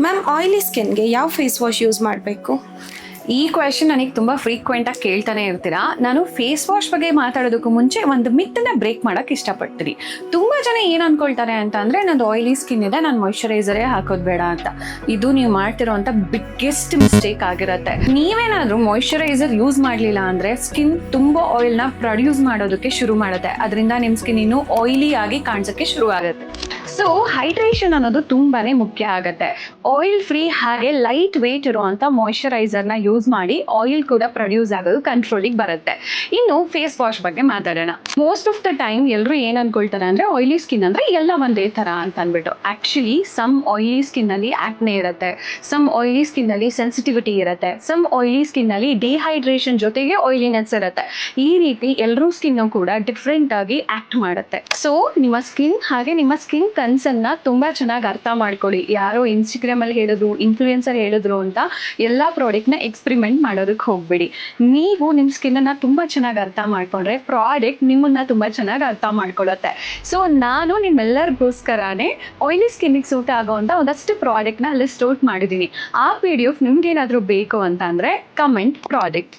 Ma'am oily ಸ್ಕಿನ್ಗೆ ಯಾವ face wash use ಮಾಡಬೇಕು? ಈ ಕ್ವೆಶನ್ ನನಗೆ ತುಂಬ ಫ್ರೀಕ್ವೆಂಟಾಗಿ ಕೇಳ್ತಾನೆ ಇರ್ತೀರಾ. ನಾನು ಫೇಸ್ ವಾಶ್ ಬಗ್ಗೆ ಮಾತಾಡೋದಕ್ಕೂ ಮುಂಚೆ ಒಂದು ಮಿತ್ತನ್ನ ಬ್ರೇಕ್ ಮಾಡೋಕ್ಕೆ ಇಷ್ಟಪಡ್ತೀನಿ. ತುಂಬ ಜನ ಏನು ಅಂದ್ಕೊಳ್ತಾರೆ ಅಂತ ಅಂದರೆ, ನಂದು ಆಯಿಲಿ ಸ್ಕಿನ್ ಇದೆ, ನಾನು ಮಾಯ್ಶ್ಚರೈಸರೇ ಹಾಕೋದು ಬೇಡ ಅಂತ. ಇದು ನೀವು ಮಾಡ್ತಿರೋಂಥ ಬಿಗ್ಗೆಸ್ಟ್ ಮಿಸ್ಟೇಕ್ ಆಗಿರುತ್ತೆ. ನೀವೇನಾದರೂ ಮಾಯ್ಶ್ಚರೈಸರ್ ಯೂಸ್ ಮಾಡಲಿಲ್ಲ ಅಂದರೆ ಸ್ಕಿನ್ ತುಂಬ ಆಯಿಲ್ನ ಪ್ರೊಡ್ಯೂಸ್ ಮಾಡೋದಕ್ಕೆ ಶುರು ಮಾಡುತ್ತೆ. ಅದರಿಂದ ನಿಮ್ಮ ಸ್ಕಿನ್ ಇನ್ನೂ ಆಯಿಲಿ ಆಗಿ ಕಾಣಿಸೋಕ್ಕೆ ಶುರು ಆಗುತ್ತೆ. ಸೊ ಹೈಡ್ರೇಷನ್ ಅನ್ನೋದು ತುಂಬಾ ಮುಖ್ಯ ಆಗುತ್ತೆ. ಆಯಿಲ್ ಫ್ರೀ ಹಾಗೆ ಲೈಟ್ ವೇಟ್ ಇರುವಂಥ ಮಾಯ್ಶ್ಚರೈಸರ್ನ ಯೂಸ್ ಮಾಡಿ ಆಯಿಲ್ ಕೂಡ ಪ್ರೊಡ್ಯೂಸ್ ಆಗೋದು ಕಂಟ್ರೋಲಿಗೆ ಬರುತ್ತೆ. ಇನ್ನು ಫೇಸ್ ವಾಶ್ ಬಗ್ಗೆ ಮಾತಾಡೋಣ. ಮೋಸ್ಟ್ ಆಫ್ ದ ಟೈಮ್ ಎಲ್ಲರೂ ಏನು ಅನ್ಕೊಳ್ತಾರೆ ಅಂದರೆ, ಆಯಿಲಿ ಸ್ಕಿನ್ ಅಂದರೆ ಎಲ್ಲ ಒಂದೇ ಥರ ಅಂತ ಅಂದ್ಬಿಟ್ಟು. ಆ್ಯಕ್ಚುಲಿ ಸಮ್ ಆಯಿಲಿ ಸ್ಕಿನ್ನಲ್ಲಿ ಆ್ಯಕ್ನೆ ಇರುತ್ತೆ, ಸಮ್ ಆಯಿಲಿ ಸ್ಕಿನ್ನಲ್ಲಿ ಸೆನ್ಸಿಟಿವಿಟಿ ಇರುತ್ತೆ, ಸಮ್ ಆಯಿಲಿ ಸ್ಕಿನ್ನಲ್ಲಿ ಡಿಹೈಡ್ರೇಷನ್ ಜೊತೆಗೆ ಆಯಿಲಿನೆಸ್ ಇರುತ್ತೆ. ಈ ರೀತಿ ಎಲ್ಲರೂ ಸ್ಕಿನ್ನು ಕೂಡ ಡಿಫ್ರೆಂಟ್ ಆಗಿ ಆ್ಯಕ್ಟ್ ಮಾಡುತ್ತೆ. ಸೊ ನಿಮ್ಮ ಸ್ಕಿನ್ ಹಾಗೆ ನಿಮ್ಮ ಸ್ಕಿನ್ ಕನ್ಸರ್ನ್ನ ತುಂಬ ಚೆನ್ನಾಗಿ ಅರ್ಥ ಮಾಡ್ಕೊಳ್ಳಿ. ಯಾರೋ ಇನ್ಸ್ಟಾಗ್ರಾಮಲ್ಲಿ ಹೇಳಿದ್ರು, ಇನ್ಫ್ಲೂಯೆನ್ಸರ್ ಹೇಳಿದ್ರು ಅಂತ ಎಲ್ಲ ಪ್ರಾಡಕ್ಟ್ನ ಎಕ್ಸ್ಪೆರಿಮೆಂಟ್ ಮಾಡೋದಕ್ಕೆ ಹೋಗ್ಬೇಡಿ. ನೀವು ನಿಮ್ಮ ಸ್ಕಿನ್ನನ್ನು ತುಂಬ ಚೆನ್ನಾಗಿ ಅರ್ಥ ಮಾಡ್ಕೊಂಡ್ರೆ ಪ್ರಾಡಕ್ಟ್ ನಿಮ್ಮನ್ನು ತುಂಬ ಚೆನ್ನಾಗಿ ಅರ್ಥ ಮಾಡ್ಕೊಳ್ಳುತ್ತೆ. ಸೊ ನಾನು ನಿಮ್ಮೆಲ್ಲರಿಗೋಸ್ಕರನೇ ಆಯಿಲಿ ಸ್ಕಿನ್ನಿಗೆ ಸೂಟ್ ಆಗೋವಂಥ ಒಂದಷ್ಟು ಪ್ರಾಡಕ್ಟ್ನ ಲಿಸ್ಟ್ ಔಟ್ ಮಾಡಿದ್ದೀನಿ. ಆ PDF ನಿಮ್ಗೇನಾದರೂ ಬೇಕು ಅಂತ ಅಂದರೆ ಕಮೆಂಟ್ ಪ್ರಾಡಕ್ಟ್.